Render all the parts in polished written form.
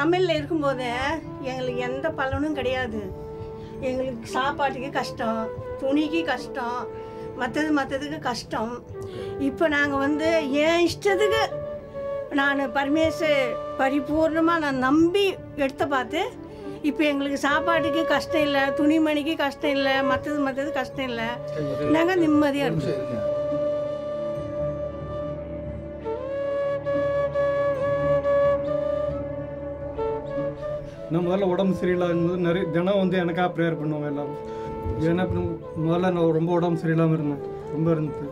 தமிழில் இருக்கும்போது எங்களுக்கு எந்த பலனும் கிடையாது. எங்களுக்கு சாப்பாட்டுக்கு கஷ்டம், துணிக்கு கஷ்டம், மற்றதுக்கு கஷ்டம். இப்போ நாங்கள் வந்து என் இஷ்டத்துக்கு நான் பரிபூர்ணமாக நான் நம்பி எடுத்து பார்த்து இப்போ எங்களுக்கு சாப்பாட்டுக்கு கஷ்டம் இல்லை, துணிமணிக்கு கஷ்டம் இல்லை, மற்றது கஷ்டம் இல்லை. நாங்கள் நிம்மதியாக இருக்கோம். நான் முதல்ல உடம்பு சரியில்லாத நிறைய தினம் வந்து எனக்காக ப்ரேயர் பண்ணுவாங்க எல்லோரும். ஏன்னா முதல்ல நான் ரொம்ப உடம்பு சரியில்லாமல் இருந்தேன், ரொம்ப இருந்தது.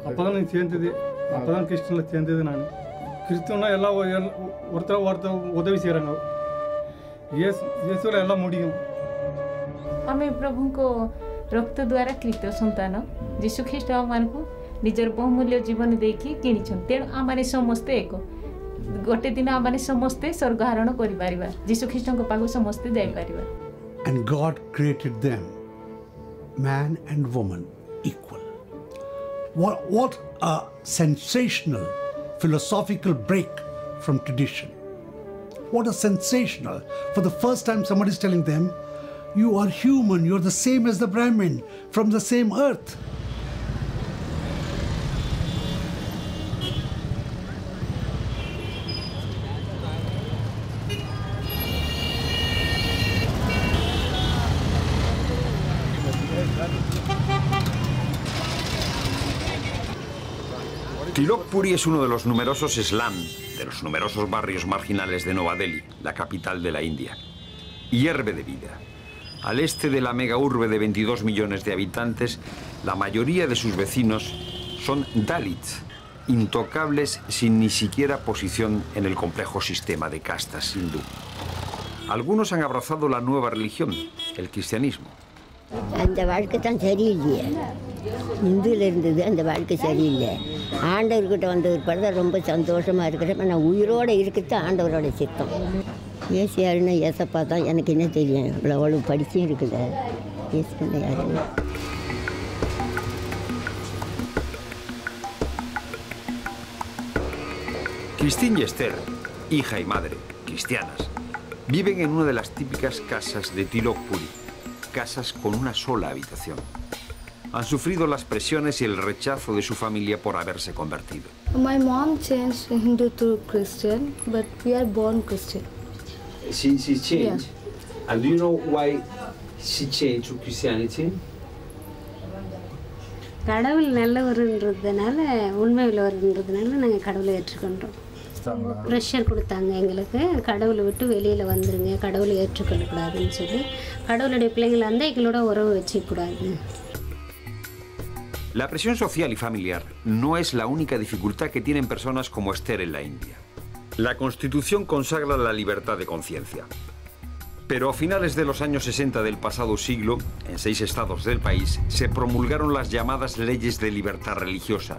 அப்போ தான் நான் சேர்ந்தது, அப்போ தான் கிறிஸ்டினில் சேர்ந்தது. நான் கிறிஸ்துவனா எல்லாம் ஒருத்தர் உதவி செய்கிறாங்க. ଇଏସରେ ହେଲା ମୁଡ଼ିயும்। ଆମେ ପ୍ରଭୁଙ୍କ ରକ୍ତ ଦ୍ୱାରା କ୍ରୀତ ସନ୍ତାନ ଯୀଶୁ ଖ୍ରୀଷ୍ଟ ଆମମାନଙ୍କୁ ନିଜର ବହୁମୂଲ୍ୟ ଜୀବନ ଦେଇକି କିଣିଛନ୍ତି। ତେଣୁ ଆମମାନେ ସମସ୍ତେ ଏକ ଗୋଟେ ଦିନ ଆମମାନେ ସମସ୍ତେ ସ୍ୱର୍ଗ ଆରୋହଣ କରିପାରିବା, ଯୀଶୁ ଖ୍ରୀଷ୍ଟଙ୍କ ପାଖକୁ ସମସ୍ତେ ଯାଇପାରିବା। And God created them, man and woman, equal. What a sensational philosophical break from tradition. What a sensational. For the first time somebody is telling them, you are human, you are the same as the Brahmin, from the same earth. Tilok Puri es uno de los numerosos slum, de los numerosos barrios marginales de Nueva Delhi, la capital de la India. Hierve de vida. Al este de la mega urbe de 22 millones de habitantes, la mayoría de sus vecinos son Dalits, intocables sin ni siquiera posición en el complejo sistema de castas hindú. Algunos han abrazado la nueva religión, el cristianismo. அந்த வாழ்க்கை தான் சரியில்லையே, இந்துவில் இருந்தது அந்த வாழ்க்கை சரியில்லை. ஆண்டவர்கிட்ட வந்த ஒரு படம் ரொம்ப சந்தோஷமாக இருக்கிறப்ப நான் உயிரோடு இருக்கிறது ஆண்டவரோட சித்தம். ஏசு யாருன்னா ஏசப்பா தான். எனக்கு என்ன தெரியும், அவ்வளோ படிச்சும் இருக்குல்ல. ஏசுன்னா யாருன்னு Christine y Esther, hija y madre, cristianas, viven en una de las típicas casas de Tilok Puri, casas con una sola habitación. Han sufrido las presiones y el rechazo de su familia por haberse convertido. My mom changed Hindu to Christian, but we are born Christian. She changed? Yeah. And do you know why she changed to Christianity? கடவுள் நல்லவர்ன்றதுனால, உண்மை உள்ளவர்ன்றதுனால நாங்கள் கடவுளை ஏற்றுக்கொண்டோம். ப்ரெஷர் கொடுத்தாங்க எங்களுக்கு, கடவுளை விட்டு வெளியில் வந்துருங்க, கடவுளை ஏற்றுக்கொள்ளக்கூடாதுன்னு சொல்லி. கடவுளுடைய பிள்ளைங்களை இருந்தால் எங்களோட உறவு வச்சுக்கூடாது. La presión social y familiar no es la única dificultad que tienen personas como Esther en la India. La Constitución consagra la libertad de conciencia. Pero a finales de los años 60 del pasado siglo, en 6 estados del país, se promulgaron las llamadas leyes de libertad religiosa.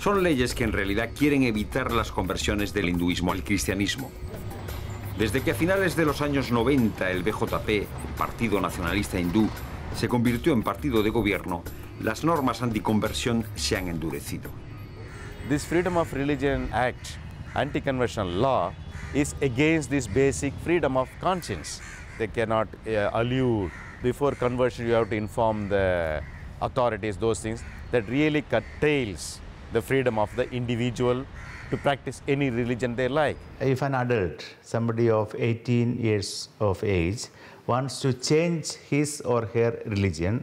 Son leyes que en realidad quieren evitar las conversiones del hinduismo al cristianismo. Desde que a finales de los años 90 el BJP, el Partido Nacionalista Hindú, se convirtió en partido de gobierno, las normas anticonversión se han endurecido. This Freedom of Religion Act, anti-conversion law, is against this basic freedom of conscience. They cannot allude. Before conversion, you have to inform the authorities, those things. That really curtails the freedom of the individual to practice any religion they like. If an adult, somebody of 18 years of age, wants to change his or her religion,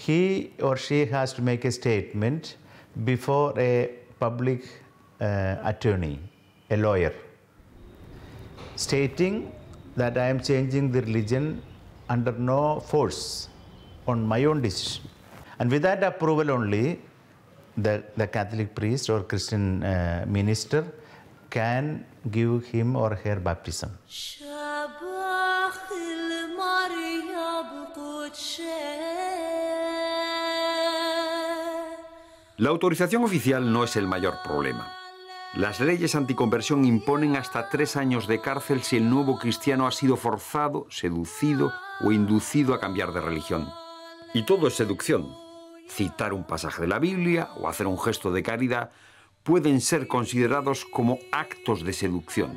he or she has to make a statement before a public attorney, a lawyer, stating that I am changing the religion under no force, on my own decision. And with that approval only, the Catholic priest or Christian minister can give him or her baptism. La autorización oficial no es el mayor problema. Las leyes anticonversión imponen hasta 3 años de cárcel si el nuevo cristiano ha sido forzado, seducido o inducido a cambiar de religión. Y todo es seducción. Citar un pasaje de la Biblia o hacer un gesto de caridad pueden ser considerados como actos de seducción.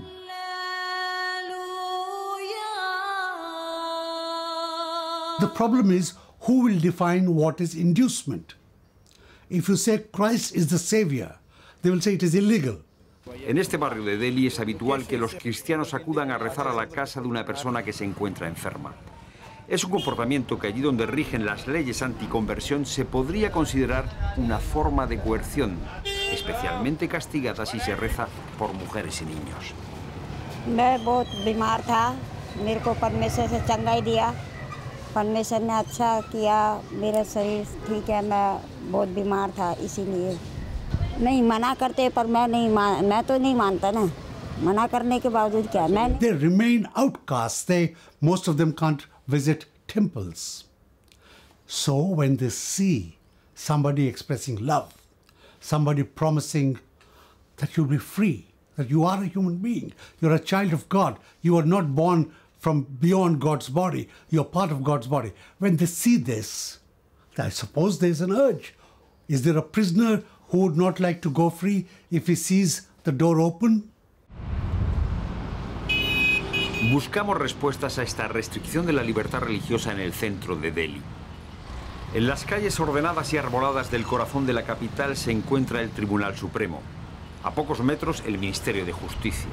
The problem is, who will define what is inducement? If you say Christ is the Savior, they will say it is illegal. En este barrio de Delhi es habitual que los cristianos acudan a rezar a la casa de una persona que se encuentra enferma. Es un comportamiento que allí donde rigen las leyes anticonversión se podría considerar una forma de coerción, especialmente castigada si se reza por mujeres y niños. मैं बहुत बीमार था, मेरे को परमेश्वर से चंगाई दिया, परमेश्वर ने अच्छा किया, मेरा शरीर ठीक है, मैं बहुत बीमार था इसीलिए नहीं मना करते पर मैं तो नहीं मानता ना, मना करने के बावजूद क्या मैं They remain outcasts. Most of them can't visit temples. So when they see somebody expressing love, somebody promising that you'll be free, that you are a human being, you're a child of God, you are not born from beyond God's body, you're part of God's body. When they see this, I suppose there's an urge. Is there a prisoner who would not like to go free if he sees the door open? Buscamos respuestas a esta restricción de la libertad religiosa en el centro de Delhi. En las calles ordenadas y arboladas del corazón de la capital se encuentra el Tribunal Supremo. A pocos metros, el Ministerio de Justicia.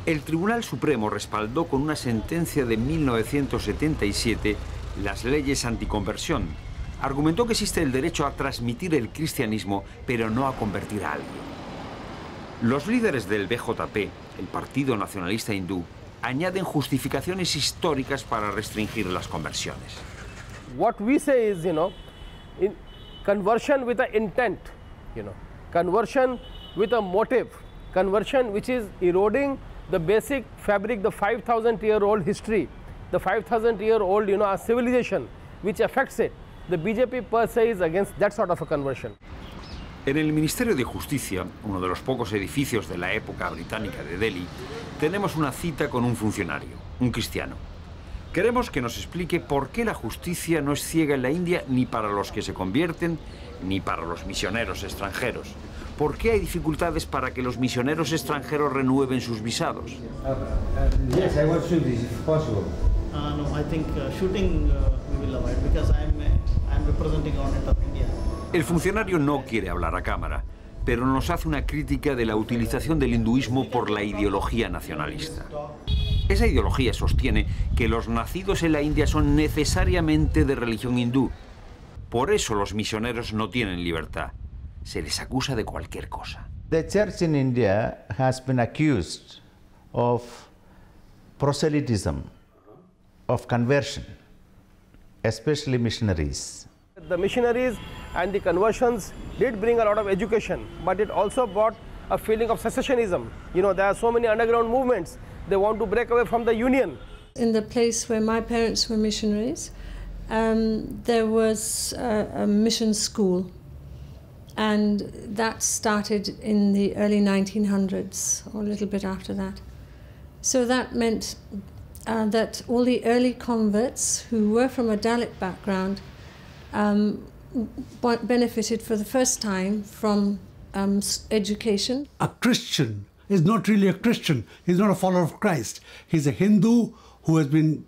El Tribunal Supremo respaldó con una sentencia de 1977 las leyes anticonversión. Argumentó que existe el derecho a transmitir el cristianismo, pero no a convertir a alguien. Los líderes del BJP, el Partido Nacionalista Hindú, añaden justificaciones históricas para restringir las conversiones. What we say is, in conversion with an intent, conversion with a motive, conversion which is eroding the basic fabric, the 5,000-year-old history, the 5,000-year-old, civilization, which affects it. The BJP per se is against that sort of a conversion. En el Ministerio de Justicia, uno de los pocos edificios de la época británica de Delhi, tenemos una cita con un funcionario, un cristiano. Queremos que nos explique por qué la justicia no es ciega en la India ni para los que se convierten, ni para los misioneros extranjeros. ¿Por qué hay dificultades para que los misioneros extranjeros renueven sus visados? Yes, I will shoot this if possible. No, I think shooting we will avoid because I'm representing government of India. El funcionario no quiere hablar a cámara, pero nos hace una crítica de la utilización del hinduismo por la ideología nacionalista. Esa ideología sostiene que los nacidos en la India son necesariamente de religión hindú. Por eso los misioneros no tienen libertad. Se les acusa de cualquier cosa. The church in India has been accused of proselytism, of conversion, especially missionaries. The missionaries and the conversions did bring a lot of education, but it also brought a feeling of secessionism. There are so many underground movements. They want to break away from the union. In the place where my parents were missionaries, there was a mission school, and that started in the early 1900s, or a little bit after that. So that meant that all the early converts who were from a Dalit background benefited for the first time from education. A Christian is not really a Christian. He's not a follower of Christ. He's a Hindu who has been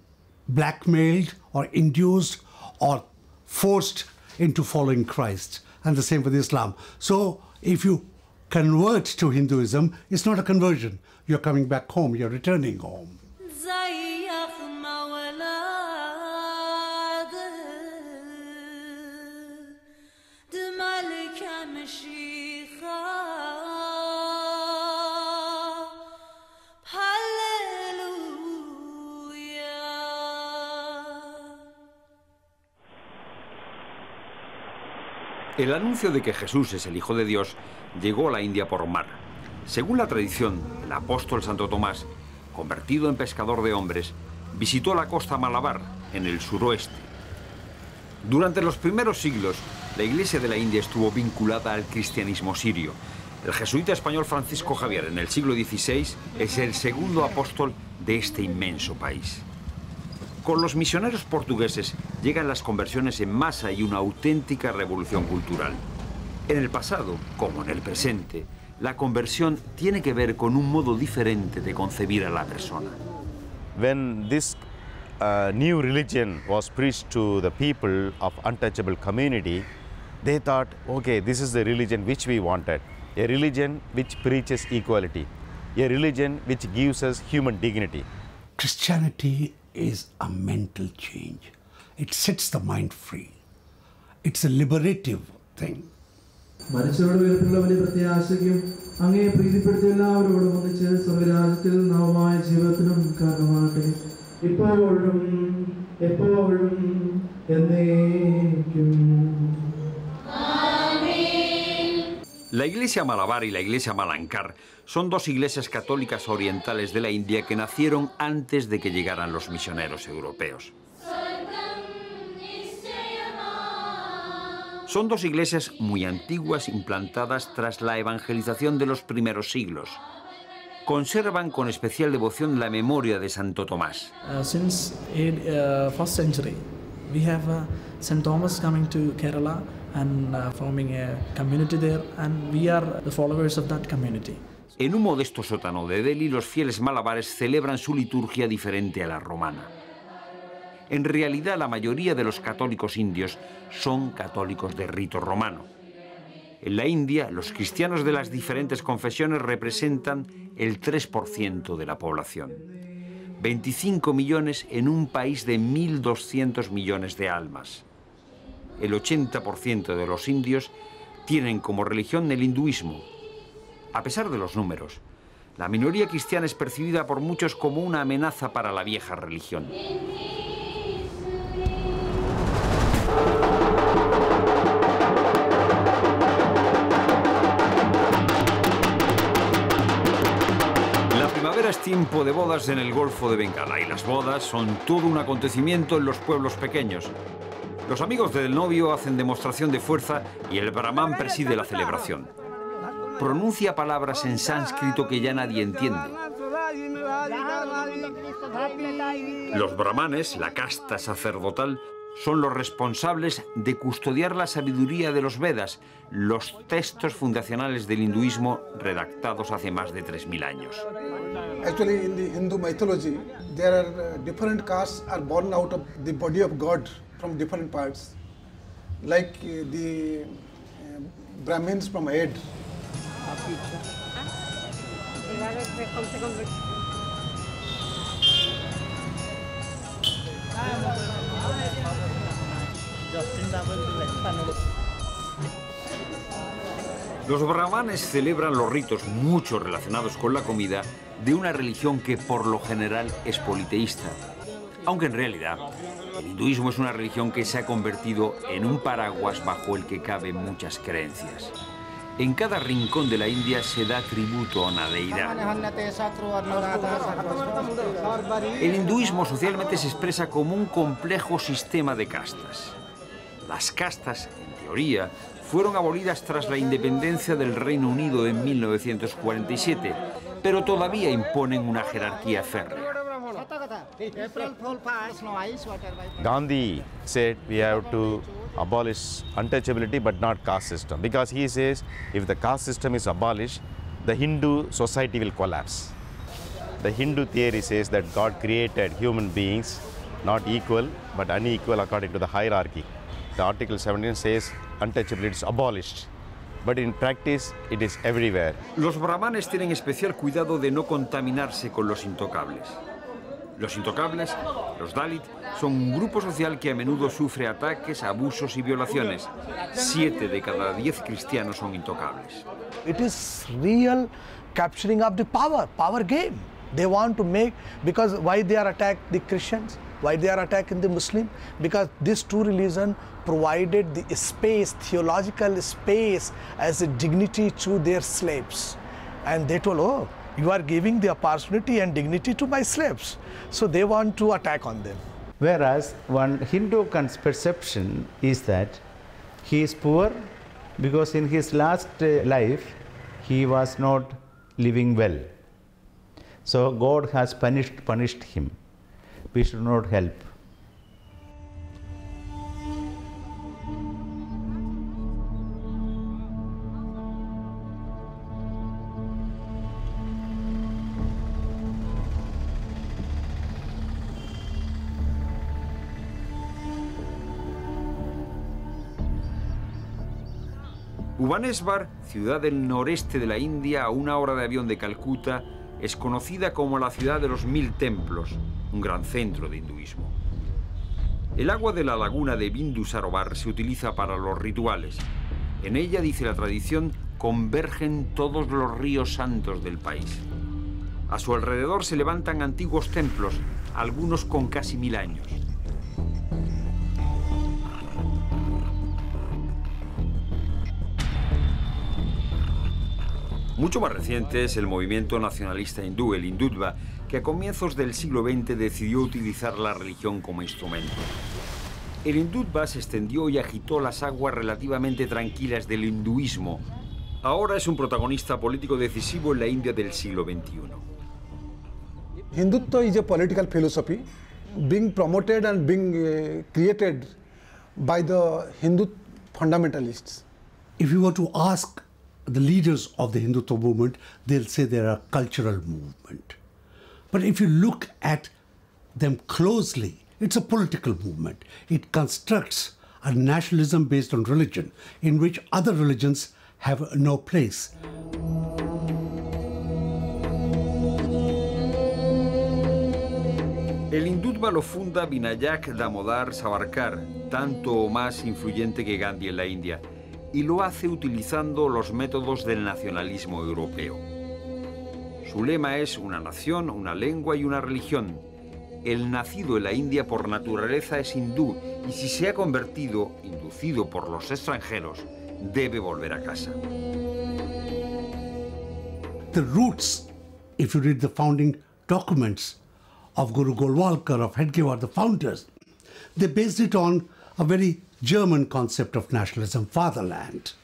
blackmailed or induced or forced into following Christ. And the same with Islam. So if you convert to Hinduism, it's not a conversion. You're coming back home. You're returning home. El anuncio de que Jesús es el Hijo de Dios llegó a la India por mar. Según la tradición, el apóstol Santo Tomás, convertido en pescador de hombres, visitó la costa Malabar, en el suroeste. Durante los primeros siglos, la Iglesia de la India estuvo vinculada al cristianismo sirio. El jesuita español Francisco Javier, en el siglo XVI, es el segundo apóstol de este inmenso país. Con los misioneros portugueses llegan las conversiones en masa y una auténtica revolución cultural. En el pasado, como en el presente, la conversión tiene que ver con un modo diferente de concebir a la persona. When this a new religion was preached to the people of untouchable community, they thought, okay, this is the religion which we wanted. A religion which preaches equality. A religion which gives us human dignity. Christianity is a mental change. It sets the mind free. It's a liberative thing. മരിച്ചവരുടെ ഉയർപ്പുള്ള വലിയ പ്രത്യാശയ്ക്കും അങ്ങയെ പ്രീതിപ്പെടുത്തിയ എല്ലാവരോടും ഒന്നിച്ച് സ്വർഗ്ഗരാജ്യത്തിൽ നവമായ ജീവിതത്തിനും കാരണമാകട്ടെ, ഇപ്പോഴും എപ്പോഴും എന്നേക്കും. La iglesia Malabar y la iglesia Malankar son dos iglesias católicas orientales de la India que nacieron antes de que llegaran los misioneros europeos. Son dos iglesias muy antiguas implantadas tras la evangelización de los primeros siglos. Conservan con especial devoción la memoria de Santo Tomás. Since first century, we have St. Thomas coming to Kerala and forming a community there, and we are the followers of that community. En un modesto sótano de Delhi, los fieles malabares celebran su liturgia diferente a la romana. En realidad, la mayoría de los católicos indios son católicos de rito romano. En la India, los cristianos de las diferentes confesiones representan el 3% de la población. 25 millones en un país de 1.200 millones de almas. El 80% de los indios tienen como religión el hinduismo. A pesar de los números, la minoría cristiana es percibida por muchos como una amenaza para la vieja religión. La primavera es tiempo de bodas en el Golfo de Bengala y las bodas son todo un acontecimiento en los pueblos pequeños. Los amigos del novio hacen demostración de fuerza y el brahman preside la celebración. Pronuncia palabras en sánscrito que ya nadie entiende. Los brahmanes, la casta sacerdotal, son los responsables de custodiar la sabiduría de los Vedas, los textos fundacionales del hinduismo redactados hace más de 3.000 años. Actually, in the Hindu mythology, there are different castes are born out of the body of God from different parts, like the Brahmins from Aid. Los brahmanes celebran los ritos, muchos relacionados con la comida, de una religión que por lo general es politeísta. Aunque en realidad, el hinduismo es una religión que se ha convertido en un paraguas bajo el que caben muchas creencias. En cada rincón de la India se da tributo a una deidad. El hinduismo socialmente se expresa como un complejo sistema de castas. Las castas, en teoría, fueron abolidas tras la independencia del Reino Unido en 1947, pero todavía imponen una jerarquía férrea. Gandhi said we have to abolish untouchability but not caste system, because he says if the caste system is abolished, the Hindu society will collapse. The Hindu theory says that God created human beings not equal but unequal according to the hierarchy. The Article 17 says untouchability is abolished, but in practice it is everywhere. Los brahmanes tienen especial cuidado de no contaminarse con los intocables. Los intocables, los Dalit, son un grupo social que a menudo sufre ataques, abusos y violaciones. 7 de cada 10 cristianos son intocables. It is real capturing of the power game. They want to make, because why they are attacked the Christians, why they are attacking the Muslim? Because these two religions provided the space, theological space as a dignity to their slaves. And they told, oh, you are giving the opportunity and dignity to my slaves. So they want to attack on them. Whereas one Hindu perception is that he is poor because in his last life he was not living well. So God has punished him. We should not help. Bhubaneswar, ciudad del noreste de la India a 1 hora de avión de Calcuta, es conocida como la ciudad de los 1000 templos, un gran centro de hinduismo. El agua de la laguna de Bindu Sarovar se utiliza para los rituales. En ella, dice la tradición, convergen todos los ríos santos del país. A su alrededor se levantan antiguos templos, algunos con casi 1000 años. Mucho más reciente es el movimiento nacionalista hindú, el Hindutva, que a comienzos del siglo XX decidió utilizar la religión como instrumento. El Hindutva se extendió y agitó las aguas relativamente tranquilas del hinduismo. Ahora es un protagonista político decisivo en la India del siglo XXI. Hindutva is a political philosophy being promoted and being created by the Hindu fundamentalists. If you were to ask the leaders of the Hindutva movement, they'll say they're a cultural movement. But if you look at them closely, it's a political movement. It constructs a nationalism based on religion, in which other religions have no place. El Hindutva lo funda Vinayak Damodar Savarkar, tanto o más influyente que Gandhi en la India, y lo hace utilizando los métodos del nacionalismo europeo. Su lema es una nación, una lengua y una religión. El nacido en la India por naturaleza es hindú y si se ha convertido, inducido por los extranjeros, debe volver a casa. The roots, if you read the founding documents of Guru Golwalkar, of Hedgewar, the founders, they based it on a very German concept of nationalism, fatherland.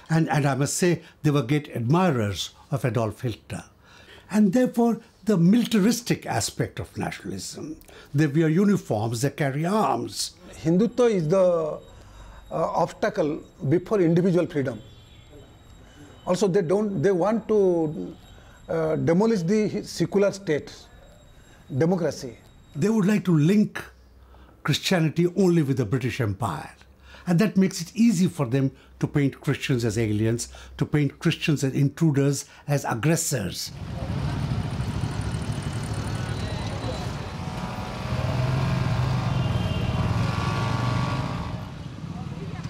And I must say, they were great admirers of Adolf Hitler. And therefore, the militaristic aspect of nationalism. They wear uniforms, they carry arms. Hindutva is the obstacle before individual freedom. Also, they want to demolish the secular state, democracy. They would like to link Christianity only with the British Empire. And that makes it easy for them to paint Christians as aliens, to paint Christians as intruders, as aggressors.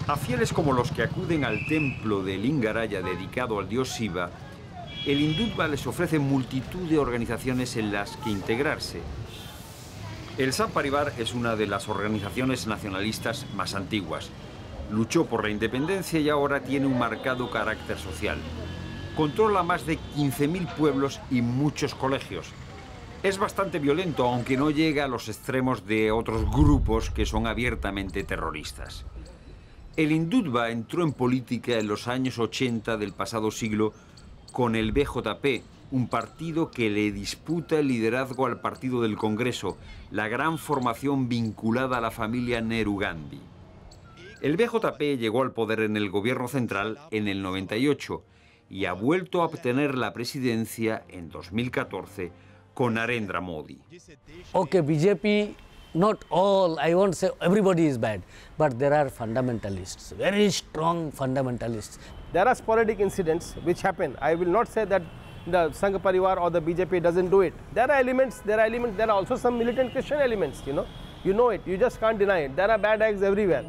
A fieles como los que acuden al templo de Lingaraya dedicado al dios Shiva, el Hindutva les ofrece multitud de organizaciones en las que integrarse. El Sangh Parivar es una de las organizaciones nacionalistas más antiguas. Luchó por la independencia y ahora tiene un marcado carácter social. Controla más de 15.000 pueblos y muchos colegios. Es bastante violento, aunque no llega a los extremos de otros grupos que son abiertamente terroristas. El Hindutva entró en política en los años 80 del pasado siglo con el BJP, un partido que le disputa el liderazgo al Partido del Congreso, la gran formación vinculada a la familia Nehru-Gandhi. El BJP llegó al poder en el gobierno central en el 98 y ha vuelto a obtener la presidencia en 2014 con Narendra Modi. Okay, BJP, not all, I won't say everybody is bad, but there are fundamentalists, very strong fundamentalists. There are sporadic incidents which happen. I will not say that the Sangh Parivar or the BJP doesn't do it. There are elements, there are also some militant Christian elements, you know it, you just can't deny it. There are bad acts everywhere.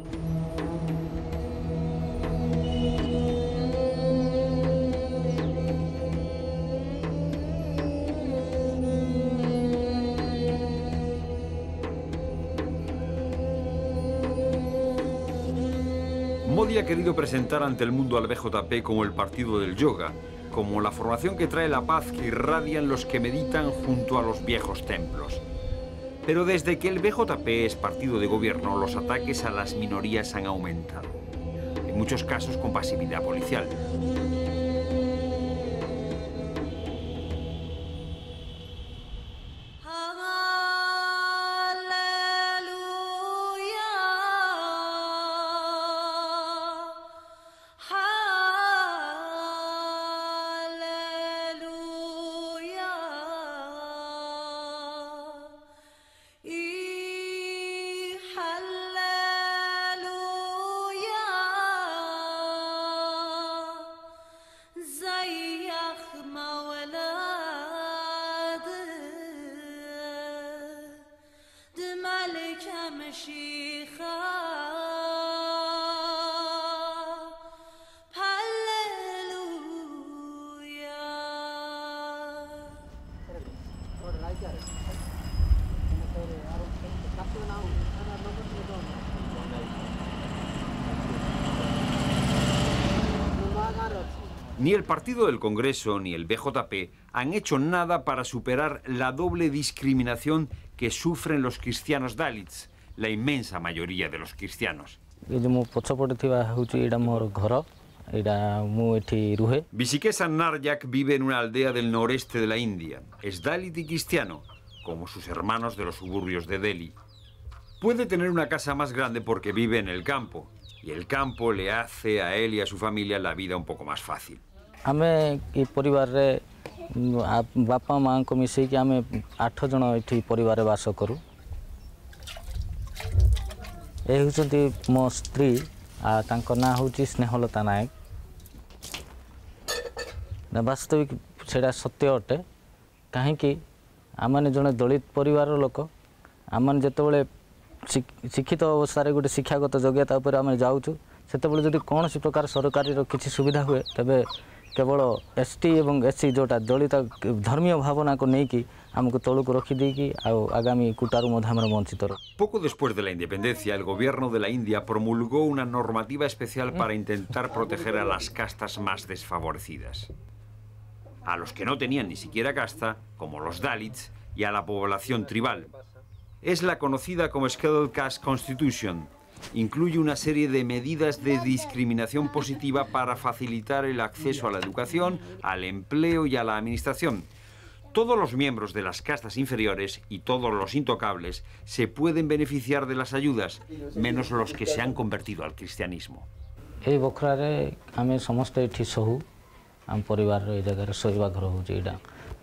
Modi ha querido presentar ante el mundo al BJP como el partido del yoga, como la formación que trae la paz que irradian los que meditan junto a los viejos templos. Pero desde que el BJP es partido de gobierno, los ataques a las minorías han aumentado, en muchos casos con pasividad policial. Ni el Partido del Congreso ni el BJP han hecho nada para superar la doble discriminación que sufren los cristianos Dalits, la inmensa mayoría de los cristianos. Visikesan Naryak vive en una aldea del noreste de la India. Es Dalit y cristiano, como sus hermanos de los suburbios de Delhi. Puede tener una casa más grande porque vive en el campo, y el campo le hace a él y a su familia la vida un poco más fácil. आमे ए परिवार रे बापा मां को मिसे कि आमे 8 जण एठी परिवार रे वास करू ए हुचंती मो स्त्री आ तांको ना होची स्नेहलता नायक ना वास्तविक सेडा सत्य अटे काहे कि आमाने जणे दलित परिवार लोक आमाने जेतेबेले शिक्षित अवस्था रे गोटे शिक्षागत योग्यता ऊपर आमे जाउछु सेतेबेले जदि कोनोसी प्रकार सरकारी रो किछि सुविधा हुए तबे केवल एसटी एवं एससी जोटा दलित धर्मीय भावना को नेकी हमको तळु को रखी देकी आगामी कुटारू मध्य हमर वंचित रह। Poco después de la independencia, el gobierno de la India promulgó una normativa especial para intentar proteger a las castas más desfavorecidas. A los que no tenían ni siquiera casta, como los Dalits, y a la población tribal. Es la conocida como Scheduled Caste Constitution. Incluye una serie de medidas de discriminación positiva para facilitar el acceso a la educación, al empleo y a la administración. Todos los miembros de las castas inferiores y todos los intocables se pueden beneficiar de las ayudas, menos los que se han convertido al cristianismo. এই বখরারে আমি সমস্ত এটি সহু আম পরিবার এই জায়গায় শোଇବା ঘর হচ্ছে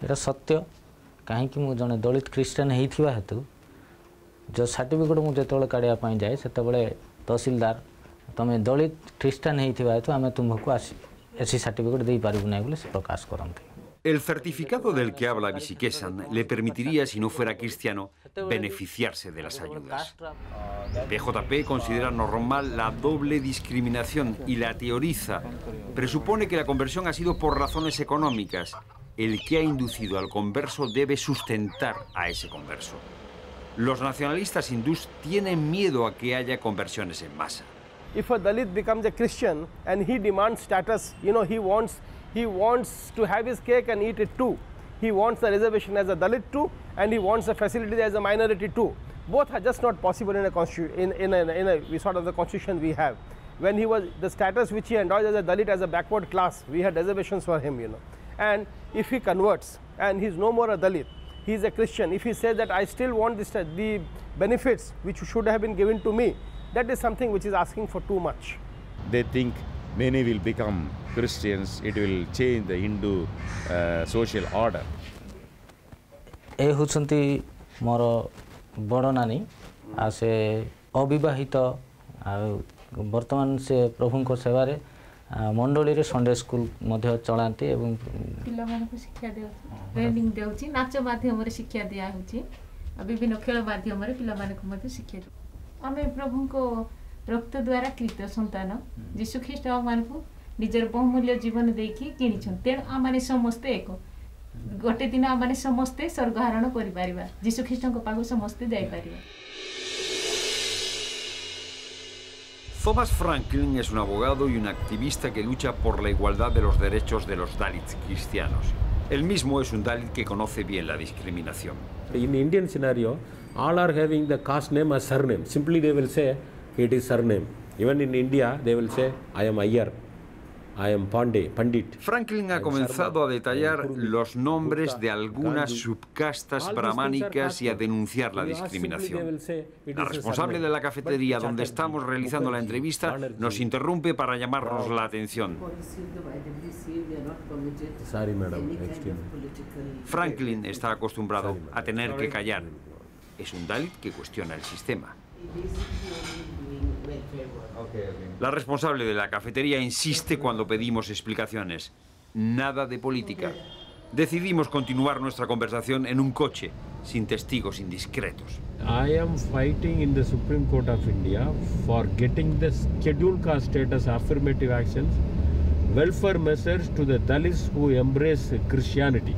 এটা সত্য কাহিଁକି ମୁଁ ଜଣେ ଦଳିତ ଖ୍ରୀଷ୍ଟିଆନ ହେଇଥିବା ହେତୁ जो सर्टिफिकेट मुझे जो काढ़ा जाए से तहसीलदार तुम दलित ख्रीष्टान होता आम तुमको एसी सर्टिफिकेट दे पारू ना प्रकाश करते। El certificado del que habla Visikesan le permitiría, si no fuera cristiano, beneficiarse de las ayudas. BJP considera normal la doble discriminación y la teoriza. Presupone que la conversión ha sido por razones económicas. El que ha inducido al converso debe sustentar a ese converso. Los nacionalistas hindús tienen miedo a que haya conversiones en masa. If a Dalit becomes a Christian and he demands status, you know, he wants to have his cake and eat it too. He wants the reservation as a Dalit too, and he wants the facility as a minority too. Both are just not possible in a sort of the constitution we have. When he was the status which he enjoys as a Dalit, as a backward class, we had reservations for him, you know. And if he converts and he's no more a Dalit, he is a Christian. If he says that I still want the benefits which should have been given to me, that is something which is asking for too much. They think many will become Christians, it will change the Hindu social order. ए हुचंती मोर बड़ नानी आ से अविवाहित वर्तमान से प्रभु को सेवारे मंडली रे संडे स्कूल मध्य चलांती एवं पिला माने को शिक्षा दे ट्रेनिंग देउची नाच माध्यम रे शिक्षा दिया होची विभिन्न खेल माध्यम रे पिला माने को मध्य शिक्षा आमे प्रभु को रक्त द्वारा कृत संतान यीशु ख्रीष्ट आमान को निजर बहुमूल्य जीवन देकी किनी छन तेन आमाने समस्त एक गोटे दिन आमाने समस्त स्वर्ग हरण करि पारिबा यीशु ख्रीष्ट को पागो समस्त जाय Paribas. Thomas Franklin es un abogado y un activista que lucha por la igualdad de los derechos de los Dalits cristianos. Él mismo es un Dalit que conoce bien la discriminación. In the Indian scenario, all are having the caste name as surname. Simply they will say it is surname. Even in India, they will say I am Iyer, I am Pandit. Franklin ha comenzado a detallar los nombres de algunas subcastas brahmánicas y a denunciar la discriminación. La responsable de la cafetería donde estamos realizando la entrevista nos interrumpe para llamarnos la atención. Sorry, madam. Franklin está acostumbrado a tener que callar. Es un Dalit que cuestiona el sistema. La responsable de la cafetería insiste cuando pedimos explicaciones. Nada de política. Decidimos continuar nuestra conversación en un coche, sin testigos indiscretos. I am fighting in the Supreme Court of India for getting the scheduled caste status affirmative actions, welfare measures to the Dalits who embrace Christianity.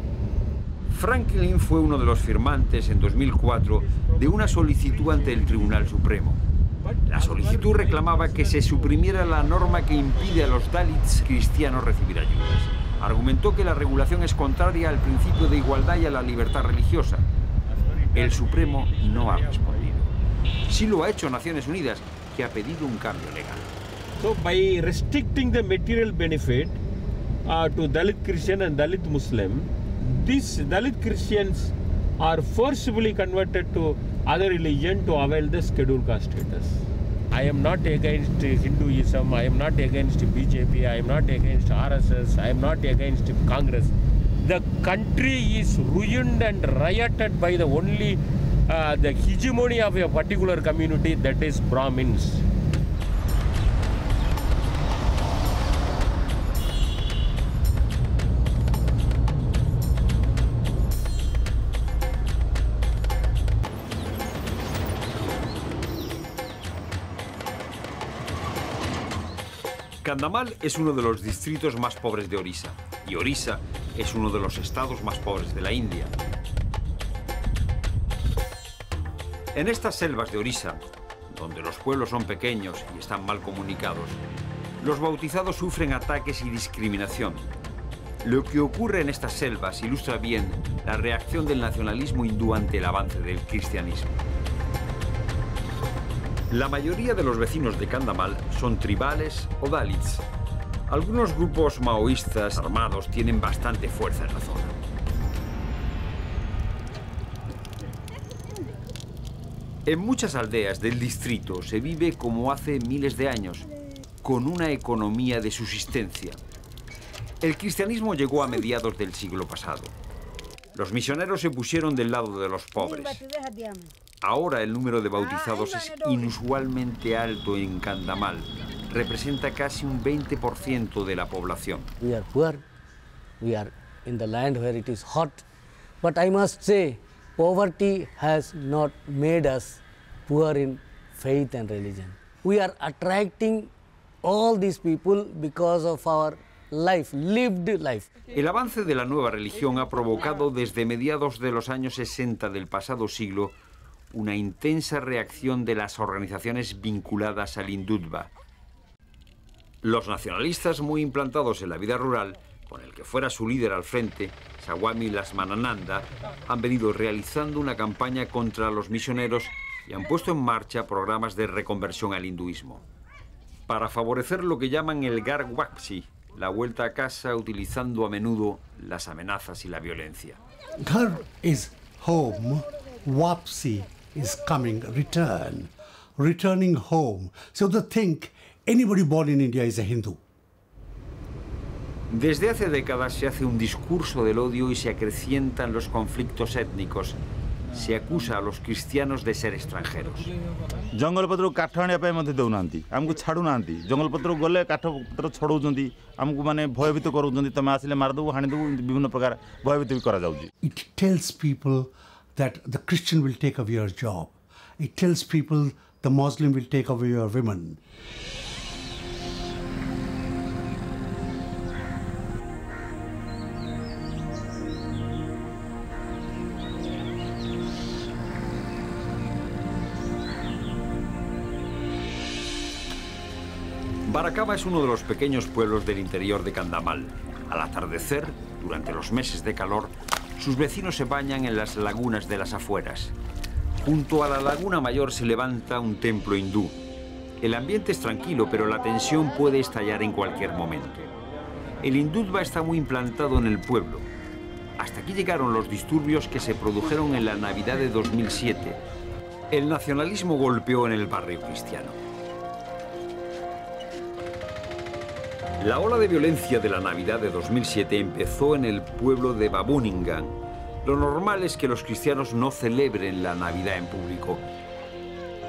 Franklin fue uno de los firmantes en 2004 de una solicitud ante el Tribunal Supremo. La solicitud reclamaba que se suprimiera la norma que impide a los Dalits cristianos recibir ayudas. Argumentó que la regulación es contraria al principio de igualdad y a la libertad religiosa. El Supremo no ha respondido. Sí lo ha hecho Naciones Unidas, que ha pedido un cambio legal. So by restricting the material benefit to Dalit Christian and Dalit Muslim, these Dalit Christians are forcibly converted to other religion to avail the scheduled caste status. I am not against Hinduism, I am not against BJP, I am not against RSS, I am not against Congress. The country is ruined and rioted by the only the hegemony of a particular community, that is Brahmins. Kandhamal es uno de los distritos más pobres de Orissa, y Orissa es uno de los estados más pobres de la India. En estas selvas de Orissa, donde los pueblos son pequeños y están mal comunicados, los bautizados sufren ataques y discriminación. Lo que ocurre en estas selvas ilustra bien la reacción del nacionalismo hindú ante el avance del cristianismo. La mayoría de los vecinos de Kandhamal son tribales o dalits. Algunos grupos maoístas armados tienen bastante fuerza en la zona. En muchas aldeas del distrito se vive como hace miles de años, con una economía de subsistencia. El cristianismo llegó a mediados del siglo pasado. Los misioneros se pusieron del lado de los pobres. Ahora el número de bautizados es inusualmente alto en Kandhamal. Representa casi un 20% de la población. We are poor, we are in the land where it is hot, but I must say, poverty has not made us poor in faith and religion. We are attracting all these people because of our life, lived life. El avance de la nueva religión ha provocado desde mediados de los años 60 del pasado siglo una intensa reacción de las organizaciones vinculadas al hindutva. Los nacionalistas muy implantados en la vida rural, con el que fuera su líder al frente, Swami Lakshmanananda, han venido realizando una campaña contra los misioneros y han puesto en marcha programas de reconversión al hinduismo, para favorecer lo que llaman el Ghar Wapsi, la vuelta a casa utilizando a menudo las amenazas y la violencia. Ghar is home, Wapsi is coming, returning home. So they think anybody born in India is a Hindu. Desde hace décadas se hace un discurso del odio y se acrecientan los conflictos étnicos. Se acusa a los cristianos de ser extranjeros. जंगलपत्र काठ आने पे मते दउनांती हमको छाडू नांती जंगलपत्र गले काठ पत्र छडौजंती हमको माने भयभीत करूजंती तमे आसिले मार दउ हानि दउ विभिन्न प्रकार भयभीत भी करा जाउजी. It tells people that the Christian will take away your job. It tells people the Muslim will take away your women. Barakaba es uno de los pequeños pueblos del interior de Kandhamal. Al atardecer, durante los meses de calor, sus vecinos se bañan en las lagunas de las afueras. Junto a la laguna mayor se levanta un templo hindú. El ambiente es tranquilo, pero la tensión puede estallar en cualquier momento. El hindutva está muy implantado en el pueblo. Hasta aquí llegaron los disturbios que se produjeron en la Navidad de 2007. El nacionalismo golpeó en el barrio cristiano. La ola de violencia de la Navidad de 2007 empezó en el pueblo de Babuningan. Lo normal es que los cristianos no celebren la Navidad en público.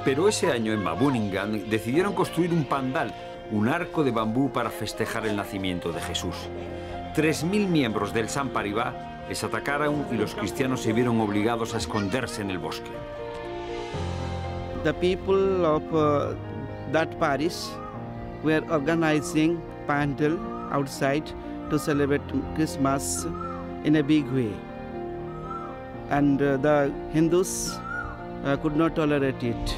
Pero ese año en Babuningan decidieron construir un pandal, un arco de bambú para festejar el nacimiento de Jesús. 3.000 miembros del San Paribas les atacaron y los cristianos se vieron obligados a esconderse en el bosque. The people of that parish were organizing pandal outside to celebrate Christmas in a big way. And the Hindus could not tolerate it.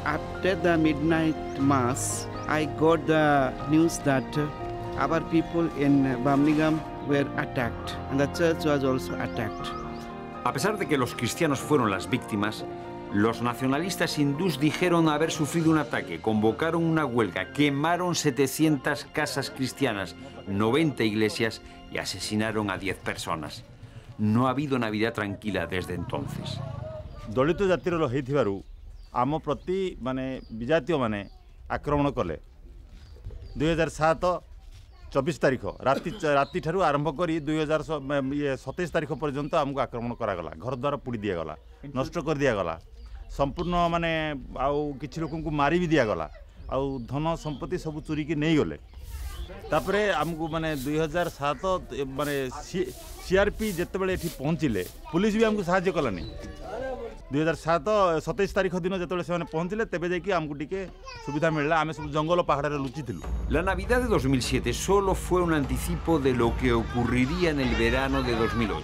After the midnight mass, I got the news that our people in Birmingham were attacked and the church was also attacked. A pesar de que los cristianos fueron las víctimas, los nacionalistas hindús dijeron haber sufrido un ataque, convocaron una huelga, quemaron 700 casas cristianas, 90 iglesias y asesinaron a 10 personas. No ha habido Navidad tranquila desde entonces. दलित जातिर होइथिबारु आम प्रति माने विजातीय माने आक्रमण कले 2007 24 तारीख राति ठारू आरंभ करी 2027 तारीख पर्यंत आमको आक्रमण करागला घर द्वार पुड़ी दिगला नष्ट कर दिगला संपूर्ण माने आउ किछि लोकन को मारी भी दिगला आउ धन संपत्ति सब चोरी के नहीं गले तापरे आमको माने 2007 माने सीआरपी जते बेले एठी पहुंचिले पुलिस भी हमको सहायता कलानी 2007 27 तारीख दिन जो से पहुँचले तेबे जाकि आमको टिके सुविधा मिलला आमे सब जंगल पहाड़ रे लुचि थिलु। La Navidad de 2007 solo fue un anticipo de lo que ocurriría en el verano de 2008.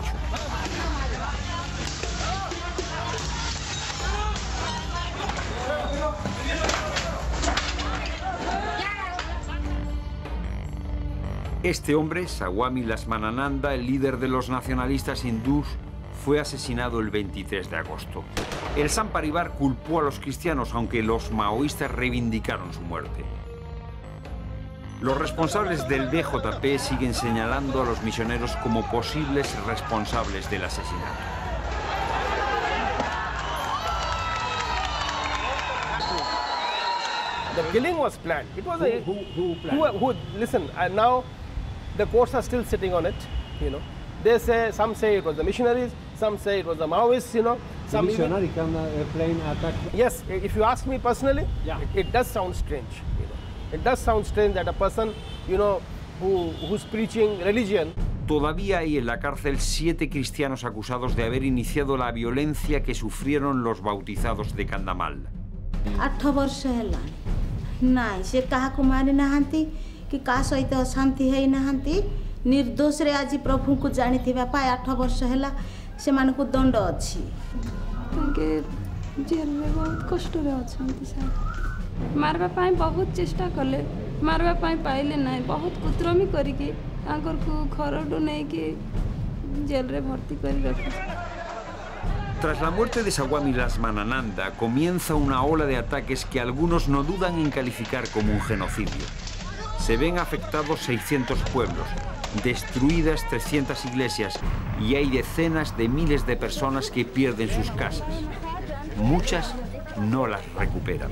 Este hombre, Swami Lakshmanananda, el líder de los nacionalistas hindús, fue asesinado el 23 de agosto. El San Parivar culpó a los cristianos, aunque los maoístas reivindicaron su muerte. Los responsables del BJP siguen señalando a los misioneros como posibles responsables del asesinato. The killing was planned. It was who listen, now the courts are still sitting on it, you know. They say, some say it was the missionaries, some say it was the Maoists, you know. Some missionary can plane attack. Yes, if you ask me personally, yeah. it does sound strange. You know. It does sound strange that a person, you know, who's preaching religion. Todavía hay en la cárcel 7 cristianos acusados de haber iniciado la violencia que sufrieron los bautizados de Kandamal. 8 वर्ष ହେଲା ନାଇଁ ସେ କାହାକୁ ମାରି ନାହାନ୍ତି କି କାହା ସହିତ ଅଶାନ୍ତି ହେଇ ନାହାନ୍ତି ନିର୍ଦ୍ଦୋଷରେ ଆଜି ପ୍ରଭୁଙ୍କୁ ଜାଣିଥିବା ପାଇଁ 8 ବର୍ଷ ହେଲା ସେମାନଙ୍କୁ ଦଣ୍ଡ ଅଛି ତାଙ୍କେ ଜେଲରେ ବହୁତ କଷ୍ଟରେ ଅଛନ୍ତି ସାର୍ ମାରବା ପାଇଁ ବହୁତ ଚେଷ୍ଟା କଲେ ମାରବା ପାଇଁ ପାଇଲେ ନାହିଁ ବହୁତ କୁତ୍ରମୀ କରିକି ତାଙ୍କରକୁ ଘରଠୁ ନେଇକି ଜେଲରେ ଭର୍ତ୍ତି କରି ରଖିଥିଲେ। Tras la muerte de Swami Lakshmanananda, comienza una ola de ataques que algunos no dudan en calificar como un genocidio. Se ven afectados 600 pueblos, destruidas 300 iglesias y hay decenas de miles de personas que pierden sus casas. Muchas no las recuperan.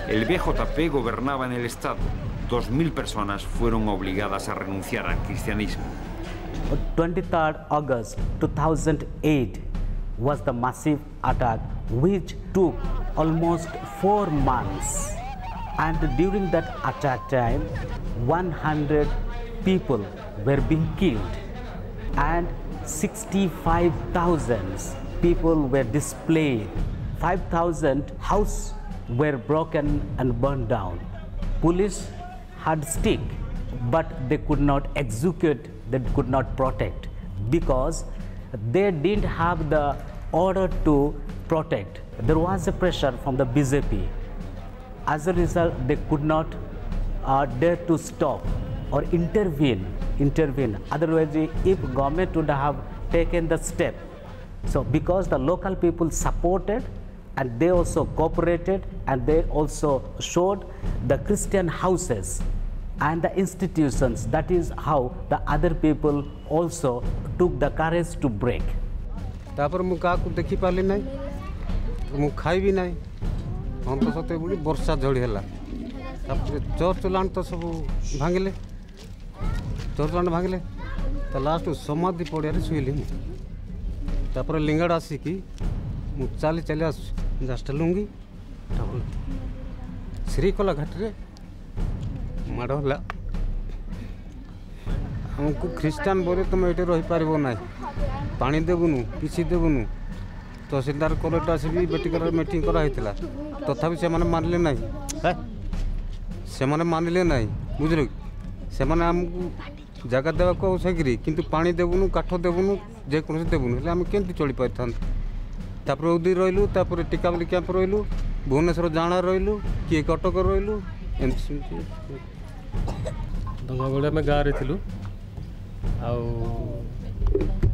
El BJP gobernaba en el Estado. 2.000 personas fueron obligadas a renunciar al cristianismo. 23rd August 2008 was the massive attack which took almost 4 months, and during that attack time 100 people were being killed and 65,000 people were displaced. 5,000 houses were broken and burned down. Police had stick, but they could not execute, they could not protect because they didn't have the order to protect. There was a pressure from the BJP. As a result, they could not dare to stop or intervene. Otherwise, if government would have taken the step. So because the local people supported and they also cooperated and they also showed the Christian houses and the institutions, that is how the other people also took the courage to break. तापर मु का को देखि पाली नै मु खाइ भी नै हम तो सते बुली वर्षा झड़ी हला तापर चर्च लान तो सब भांगले चर्च लान भांगले त लास्ट समाधि पड़िया रे सुइली मु तापर लिंगड़ आसी की मु चाली चली आस जस्ट लुंगी श्रीकला घाट रे ମାଡ଼ ହେଲା ଆମକୁ ଖ୍ରୀଷ୍ଟିଆନ ବୋଲେ ତୁମେ ଏଠି ରହିପାରିବ ନାହିଁ ପାଣି ଦେବୁନୁ କିଛି ଦେବୁନୁ ତହସିଲଦାର କଲେକ୍ଟର ଆସିବି ବେଟିକାରେ ମିଟିଂ କରାହେଇଥିଲା ତଥାପି ସେମାନେ ମାନିଲେ ନାହିଁ ସେମାନେ ମାନିଲେ ନାହିଁ ବୁଝିଲେ ସେମାନେ ଆମକୁ ଜାଗା ଦେବାକୁ ଚାକିରି କିନ୍ତୁ ପାଣି ଦେବୁନୁ କାଠ ଦେବୁନୁ ଯେକୌଣସି ଦେବୁନୁ ହେଲେ ଆମେ କେମିତି ଚଳିପାରିଥାନ୍ତୁ ତାପରେ ଉଦି ରହିଲୁ ତାପରେ ଟିକାବଲି କ୍ୟାମ୍ପ ରହିଲୁ ଭୁବନେଶ୍ୱର ଜାଣା ରହିଲୁ କିଏ କଟକ ରହିଲୁ ଏମିତି ସେମିତି ଦଙ୍ଗା ବେଳେ ଆମେ ଗାଁରେ ଥିଲୁ ଆଉ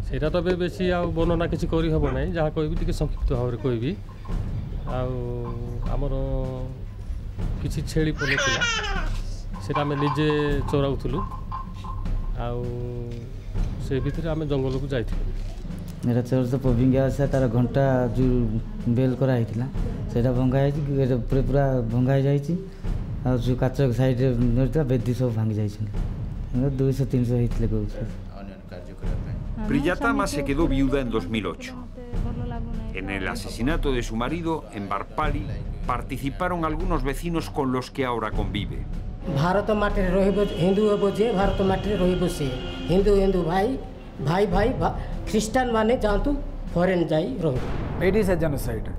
ସେଇଟା ତ ଏବେ ବେଶୀ ଆଉ ବର୍ଣ୍ଣନା କିଛି କରିହେବ ନାହିଁ ଯାହା କହିବି ଟିକେ ସଂକ୍ଷିପ୍ତ ଭାବରେ କହିବି ଆଉ ଆମର କିଛି ଛେଳି ପଲ ଥିଲା ସେଇଟା ଆମେ ନିଜେ ଚରାଉଥିଲୁ ଆଉ ସେ ଭିତରେ ଆମେ ଜଙ୍ଗଲକୁ ଯାଇଥିଲୁ ଏଇଟା ଚର୍ଚ୍ଚ ପବିଙ୍ଗା ଅଛି ତାର ଘଣ୍ଟା ଯେଉଁ ବେଲ୍ କରାହେଇଥିଲା ସେଇଟା ଭଙ୍ଗା ହେଇଛି ଉପରେ ପୁରା ଭଙ୍ଗା ହେଇଯାଇଛି ଆଉ ଯେଉଁ କାଚ ସାଇଡ଼୍ରେ ରହିଥିଲା ବେଦି ସବୁ ଭାଙ୍ଗି ଯାଇଛନ୍ତି 200-300 ହେଇଥିଲେ କହୁଛି Priyatama se quedó viuda en 2008. En el asesinato de su marido en Barpali participaron algunos vecinos con los que ahora convive. Bharat माटी हिंदू हे जे भारत माटी रे हिंदू हिंदू भाई भाई भाई ख्रीस्टान माने जातु फॉरेन जाई रहो It is a genocide.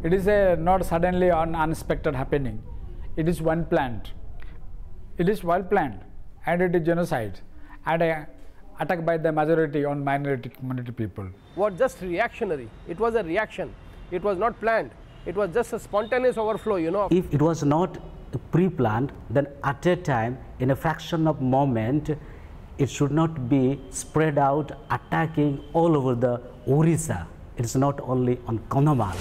It is a not suddenly unexpected happening. It is one planned. It is well planned and it is genocide and attack by the majority on minority community people. Was just reactionary. It was a reaction. It was not planned. It was just a spontaneous overflow, you know. If it was not pre-planned, then at a time, in a fraction of moment, it should not be spread out, attacking all over the Orissa. It's not only on Kandhamal.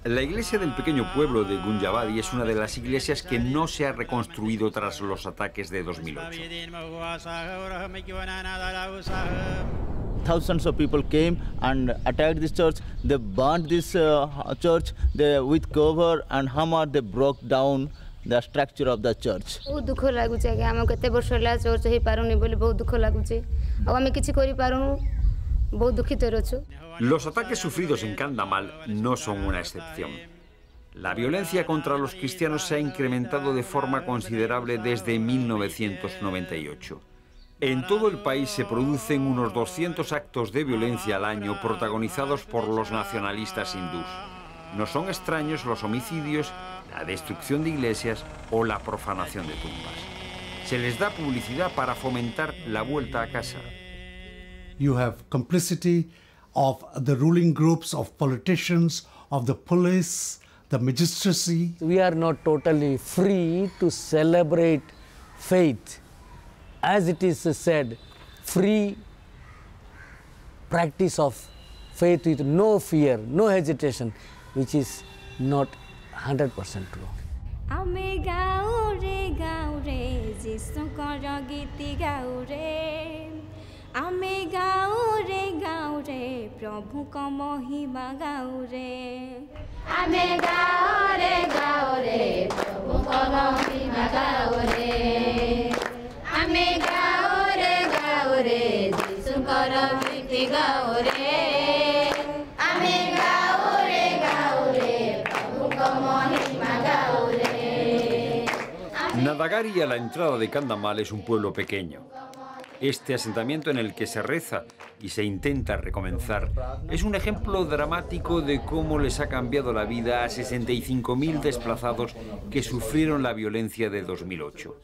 La iglesia del pequeño pueblo de Gunjabadi es una de las iglesias que no se ha reconstruido tras los ataques de 2008. Thousands of people came and attacked this church. They burned this church. With cover and hammer, they broke down the structure of the church. बहुत दुख लागुचे कि हम केते वर्ष होला चर्च हे पारुनी बोली बहुत दुख लागुचे आ हम किछि करि पारुनु बहुत दुखित रहछु. Los ataques sufridos en Kandhamal no son una excepción. La violencia contra los cristianos se ha incrementado de forma considerable desde 1998. En todo el país se producen unos 200 actos de violencia al año protagonizados por los nacionalistas hindús. No son extraños los homicidios, la destrucción de iglesias o la profanación de tumbas. Se les da publicidad para fomentar la vuelta a casa. You have complicity of the ruling groups, of politicians, of the police, the magistracy. We are not totally free to celebrate faith. As it is said, free practice of faith with no fear, no hesitation, which is not 100% true. Ame gaure Jesu kara giti gaure. Ame gaure Prabhu ka mahima gaure. Ame gaure Prabhu ka mahima gaure. Ame gaure Jesu kara giti gaure. Ame gaure Prabhu ka mahima gaure. Nadagari, a la entrada de Kandhamal, es un pueblo pequeño. Este asentamiento en el que se reza y se intenta recomenzar es un ejemplo dramático de cómo les ha cambiado la vida a 65.000 desplazados que sufrieron la violencia de 2008.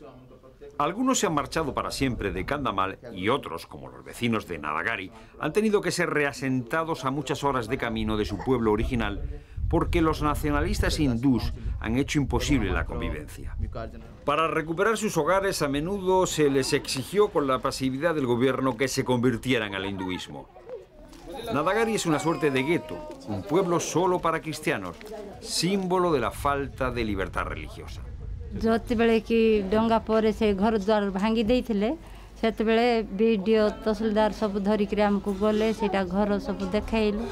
Algunos se han marchado para siempre de Kandhamal y otros, como los vecinos de Nadagari, han tenido que ser reasentados a muchas horas de camino de su pueblo original porque los nacionalistas hindús han hecho imposible la convivencia. Para recuperar sus hogares, a menudo se les exigió con la pasividad del gobierno que se convirtieran al hinduismo. Nadagari es una suerte de gueto, un pueblo solo para cristianos, símbolo de la falta de libertad religiosa. ଯେତେବେଳେ କି ଡଙ୍ଗା ପରେ ସେ ଘର ଦ୍ୱାର ଭାଙ୍ଗି ଦେଇଥିଲେ ସେତେବେଳେ ବିଡିଓ ତହସିଲଦାର ସବୁ ଧରିକିରି ଆମକୁ ଗଲେ ସେଇଟା ଘର ସବୁ ଦେଖାଇଲୁ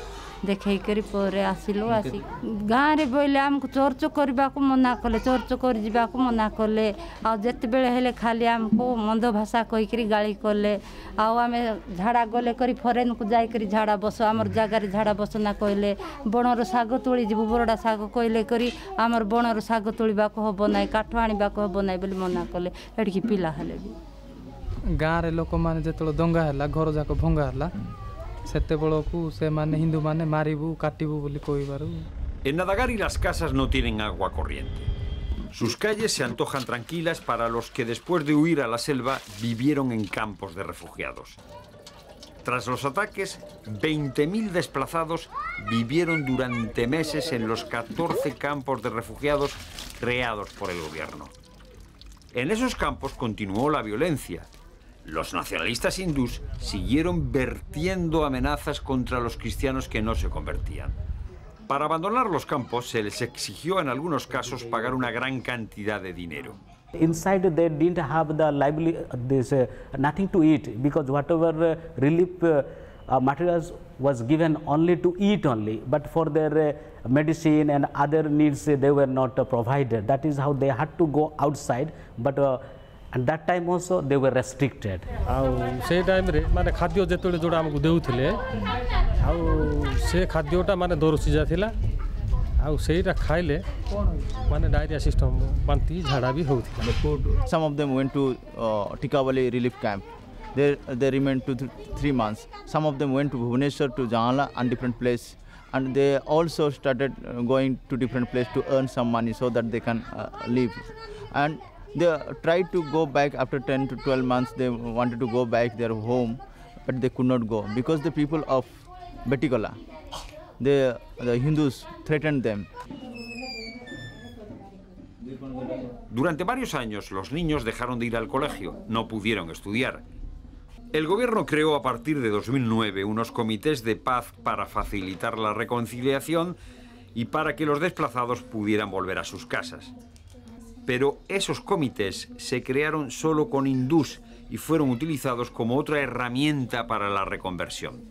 देखैकरी परे आसिलु आसी गाँव रे बोले आमको चर्च करबा को मना कले चर्च कर जीवा को मना कले आ जते बेले हेले खाली आमको मंद भाषा कहिकरी गाली कले आ आमे झाड़ा गले करी फरेन को जाय करी झाड़ा बस हमर जागा रे झाड़ा बस ना कहले बनर साग तोली जीव बरडा साग कहले करी हमर बनर साग तोलिबा को हबो नै काठ आनिबा को हबो नै बोली मना कले एडकी पिला हेले भी गाँव रे लोक माने जेतलो दंगा हला घर जाक भंगा हला सेते बेलकू से माने हिंदू माने मारिबू काटिबू बोली कहिबारु। En Nadagari las casas no tienen agua corriente. Sus calles se antojan tranquilas para los que después de huir a la selva vivieron en campos de refugiados. Tras los ataques, 20.000 desplazados vivieron durante meses en los 14 campos de refugiados creados por el gobierno. En esos campos continuó la violencia. Los nacionalistas hindús siguieron vertiendo amenazas contra los cristianos que no se convertían. Para abandonar los campos se les exigió en algunos casos pagar una gran cantidad de dinero. Inside they didn't have the nothing to eat because whatever relief materials was given only to eat only, but for their medicine and other needs they were not provided. That is how they had to go outside, but at that time also they were restricted. से टाइम रे माने खाद्य जेतोले जोडा हमकु देउथिले से खाद्यटा माने दर सिजा थिला सेटा खाइले माने डायरिया सिस्टम बांती झाड़ा भी होउथिला. Some of them went to Tikavali relief camp. They remained 2-3 months. Some of them went to Bhubaneswar, to Janla and different place, and they also started going to different place to earn some money so that they can live. And they tried to go back after 10 to 12 months. They wanted to go back their home, but they could not go because the people of Betikola, the Hindus threatened them. Durante varios años los niños dejaron de ir al colegio, no pudieron estudiar. El gobierno creó a partir de 2009 unos comités de paz para facilitar la reconciliación y para que los desplazados pudieran volver a sus casas. Pero esos comités se crearon solo con hindús y fueron utilizados como otra herramienta para la reconversión.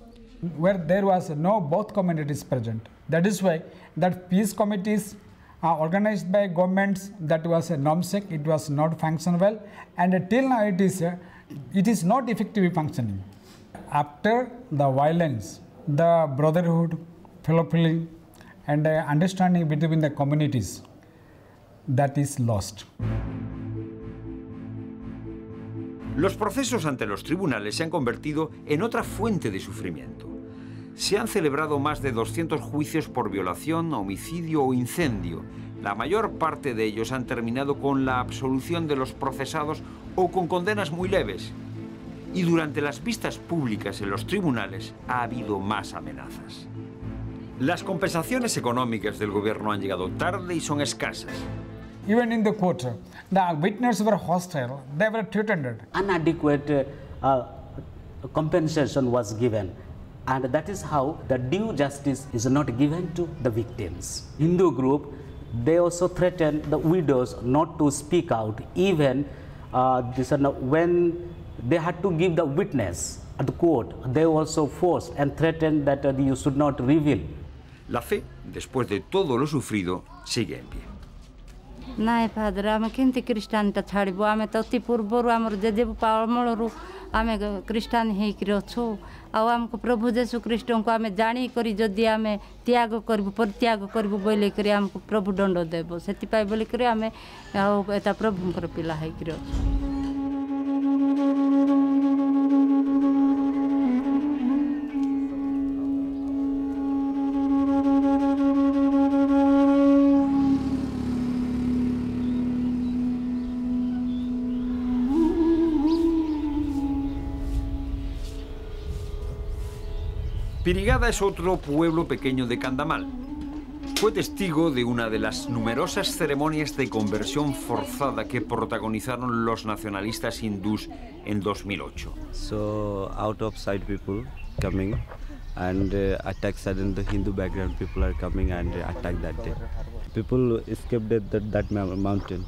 Where there was no both communities present. That is why that peace committees are organized by governments. That was a NOMSEC. It was not function well, and till now it is not effectively functioning. After the violence, the brotherhood, fellow feeling, and understanding between the communities, that is lost. Los procesos ante los tribunales se han convertido en otra fuente de sufrimiento. Se han celebrado más de 200 juicios por violación, homicidio o incendio. La mayor parte de ellos han terminado con la absolución de los procesados o con condenas muy leves. Y durante las vistas públicas en los tribunales ha habido más amenazas. Las compensaciones económicas del gobierno han llegado tarde y son escasas. Even in the court, the witnesses were hostile. They were threatened. Inadequate compensation was given, and that is how the due justice is not given to the victims. Hindu group, they also threatened the widows not to speak out, even when they had to give the witness at the court. They also forced and threatened that you should not reveal. La fe, después de todo lo sufrido, sigue en pie. ନାଇଁ ଫାଦର ଆମେ କେମିତି ଖ୍ରୀଷ୍ଟାନଟା ଛାଡ଼ିବୁ ଆମେ ତ ଅତି ପୂର୍ବରୁ ଆମର ଜେଜେ ଅମଳରୁ ଆମେ ଖ୍ରୀଷ୍ଟାନ ହେଇକିରି ଅଛୁ ଆଉ ଆମକୁ ପ୍ରଭୁ ଯୀଶୁ ଖ୍ରୀଷ୍ଟଙ୍କୁ ଆମେ ଜାଣିକରି ଯଦି ଆମେ ତ୍ୟାଗ କରିବୁ ପରିତ୍ୟାଗ କରିବୁ ବୋଲିକରି ଆମକୁ ପ୍ରଭୁ ଦଣ୍ଡ ଦେବ ସେଥିପାଇଁ ବୋଲିକରି ଆମେ ଆଉ ଏଟା ପ୍ରଭୁଙ୍କର ପିଲା ହେଇକିରି ଅଛୁ. Pirigada es otro pueblo pequeño de Candamal. Fue testigo de una de las numerosas ceremonias de conversión forzada que protagonizaron los nacionalistas hindús en 2008. So out of side people coming and attack suddenly the Hindu background people are coming and attack that day. People escaped that mountain.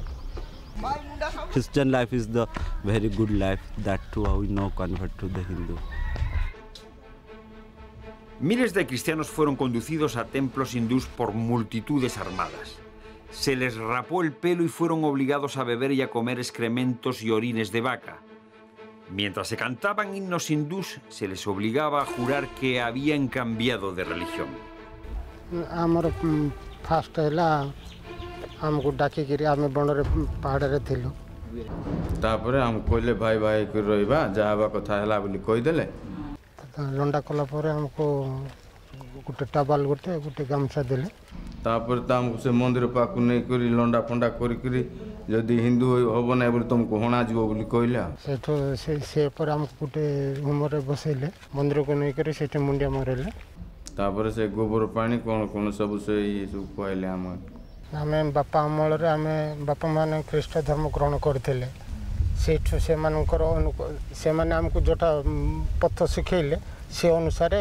Christian life is the very good life, that too we now convert to the Hindu. Miles de cristianos fueron conducidos a templos hindús por multitudes armadas. Se les rapó el pelo y fueron obligados a beber y a comer excrementos y orines de vaca. Mientras se cantaban himnos hindús, se les obligaba a jurar que habían cambiado de religión. ଆମର ଫାଷ୍ଟ ହେଲା ଆମକୁ ଡାକିକିରି ଆମେ ବଣରେ ପାହାଡ଼ରେ ଥିଲୁ ତାପରେ ଆମକୁ କହିଲେ ଭାଇ ଭାଇ କରି ରହିବା ଯାହା ହେବା କଥା ହେଲା ବୋଲି କହିଦେଲେ ଲଣ୍ଡା କଲା ପରେ ଆମକୁ ଗୋଟେ ଟାବାଲ ଗୋଟେ ଗାମଛା ଦେଲେ ତାପରେ ତ ଆମକୁ ସେ ମନ୍ଦିର ପାଖକୁ ନେଇକରି ଲଣ୍ଡା ଫଣ୍ଡା କରିକିରି ଯଦି ହିନ୍ଦୁ ହବ ନାହିଁ ବୋଲି ତୁମକୁ ହଣାଯିବ ବୋଲି କହିଲେ ସେଠୁ ସେ ପରେ ଆମକୁ ଗୋଟେ ରୁମରେ ବସେଇଲେ ମନ୍ଦିରକୁ ନେଇକରି ସେଠି ମୁଣ୍ଡିଆ ମାରିଲେ ତାପରେ ସେ ଗୋବର ପାଣି କ'ଣ କ'ଣ ସବୁ ସେ ସବୁ କହିଲେ ଆମେ ବାପା ଅମଳରେ ଆମେ ବାପାମାନେ ଖ୍ରୀଷ୍ଟ ଧର୍ମ ଗ୍ରହଣ କରିଥିଲେ ସେଇଠୁ ସେମାନେ ଆମକୁ ଯେଉଁଟା ପଥ ଶିଖେଇଲେ ସେ ଅନୁସାରେ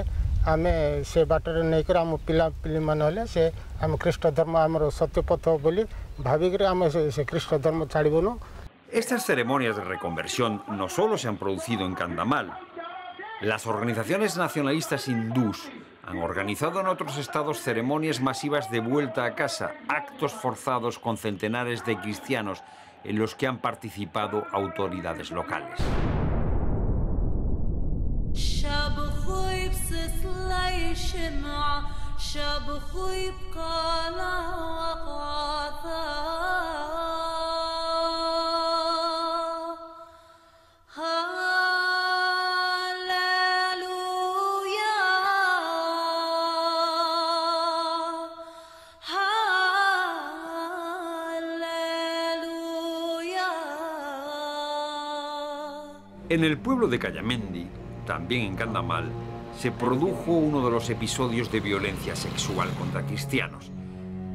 ଆମେ ସେ ବାଟରେ ନେଇକରି ଆମ ପିଲାପିଲିମାନେ ହେଲେ ସେ ଆମେ ଖ୍ରୀଷ୍ଟ ଧର୍ମ ଆମର ସତ୍ୟ ପଥ ବୋଲି ଭାବିକରି ଆମେ ସେ ଖ୍ରୀଷ୍ଟ ଧର୍ମ ଛାଡ଼ିବୁନୁ। Estas ceremonias de reconversión no solo se han producido en Kandhamal. Las organizaciones nacionalistas hindús han organizado en otros estados ceremonias masivas de vuelta a casa, actos forzados con centenares de cristianos en los que han participado autoridades locales. En el pueblo de Cayamendi, también en Kandhamal, se produjo uno de los episodios de violencia sexual contra cristianos.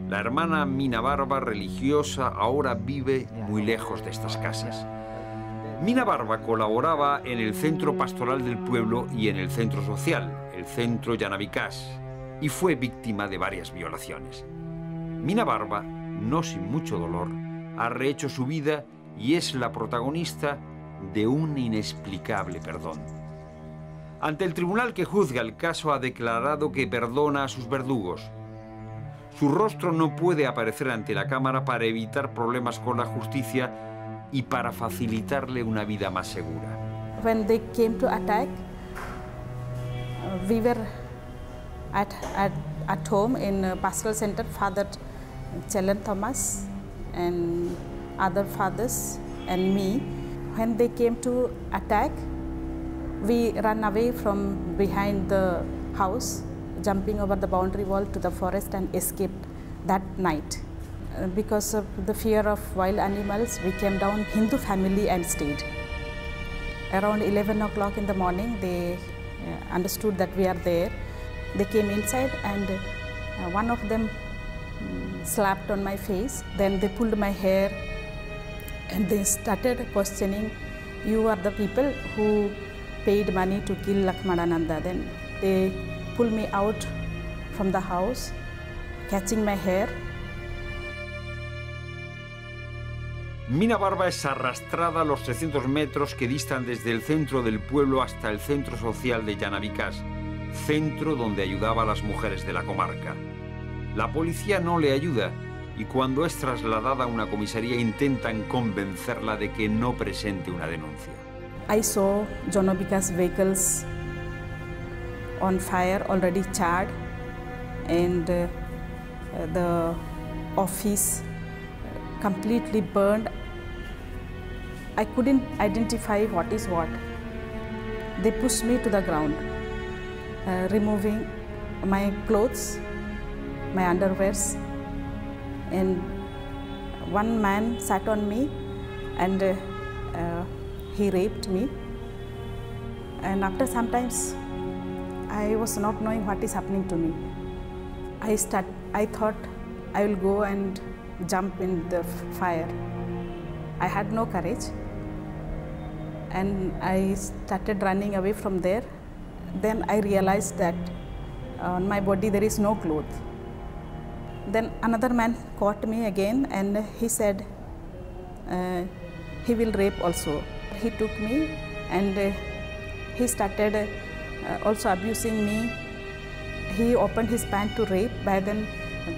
La hermana Mina Barba, religiosa, ahora vive muy lejos de estas casas. Mina Barba colaboraba en el centro pastoral del pueblo y en el centro social, el centro Janavikas, y fue víctima de varias violaciones. Mina Barba, no sin mucho dolor, ha rehecho su vida y es la protagonista de un inexplicable perdón. Ante el tribunal que juzga el caso ha declarado que perdona a sus verdugos. Su rostro no puede aparecer ante la cámara para evitar problemas con la justicia y para facilitarle una vida más segura. When they came to attack, we were at home in pastoral center, Father Chelan Thomas and other fathers and me. When they came to attack, we ran away from behind the house, jumping over the boundary wall to the forest and escaped that night. Because of the fear of wild animals, we came down Hindu family and stayed. Around 11 o'clock in the morning, they understood that we are there. They came inside and one of them slapped on my face. Then they pulled my hair and they started questioning, you are the people who paid money to kill Lakshmanananda. Then they pulled me out from the house, catching my hair. Mina Barba es arrastrada a los 300 metros que distan desde el centro del pueblo hasta el centro social de Janavikas, centro donde ayudaba a las mujeres de la comarca. La policía no le ayuda y cuando es trasladada a una comisaría intentan convencerla de que no presente una denuncia. I saw Janavikas vehicles on fire, already charred, and the office completely burned. I couldn't identify what is what. They pushed me to the ground, removing my clothes, my underwears, and one man sat on me and he raped me. And after some times, I was not knowing what is happening to me. I thought I will go and jump in the fire. I had no courage and I started running away from there. Then I realized that on my body there is no clothes. Then another man caught me again and he said he will rape also. He took me and he started also abusing me he opened his pant to rape. By then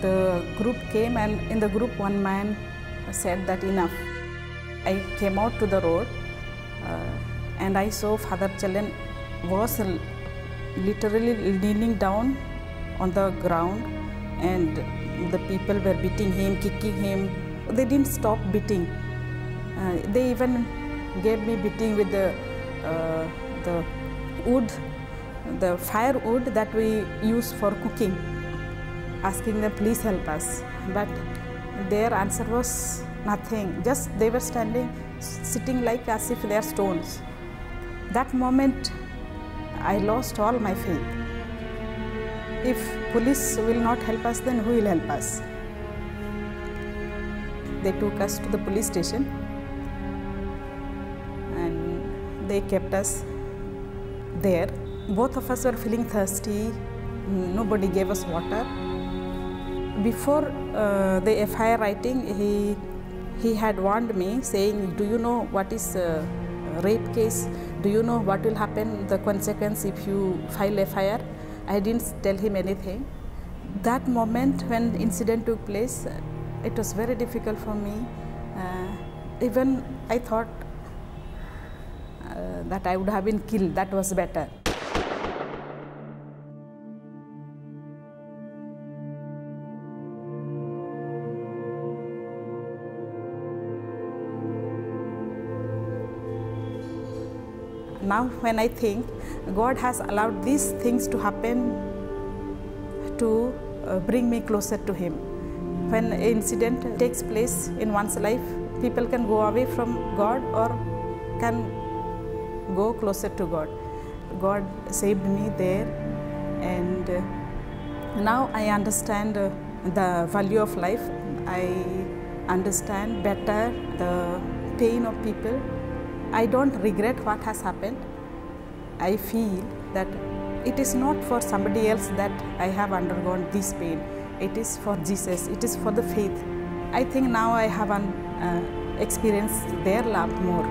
the group came, and in the group one man said that enough. I came out to the road and I saw Father Challen was literally kneeling down on the ground, and the people were beating him, kicking him. They didn't stop beating. They even gave me beating with the wood, the firewood that we use for cooking, asking them please help us. But their answer was nothing. Just they were standing, sitting like as if they are stones. That moment, I lost all my faith. If police will not help us, then who will help us? They took us to the police station and they kept us there. Both of us were feeling thirsty. Nobody gave us water. Before the FIR writing, he had warned me, saying, do you know what is a rape case? Do you know what will happen, the consequence if you file FIR? I didn't tell him anything. That moment when incident took place, it was very difficult for me. Even I thought that I would have been killed. That was better. Now when I think God has allowed these things to happen to bring me closer to Him. When an incident takes place in one's life, people can go away from God or can go closer to God. God saved me there, and now I understand the value of life. I understand better the pain of people. I don't regret what has happened. I feel that it is not for somebody else that I have undergone this pain. It is for Jesus. It is for the faith. I think now I have experienced their love more.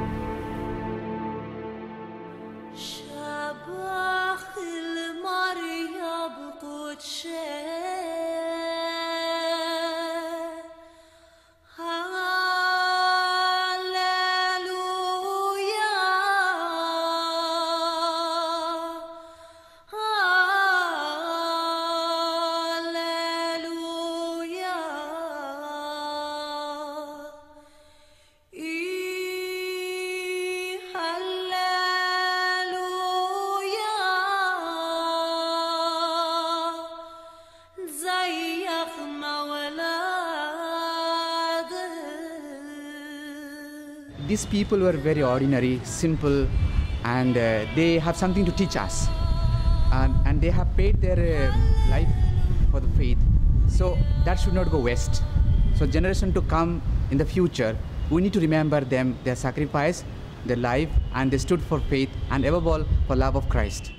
These people were very ordinary, simple, and they have something to teach us. And they have paid their life for the faith. So that should not go waste. So generation to come in the future, we need to remember them, their sacrifice, their life, and they stood for faith, and above all, for love of Christ.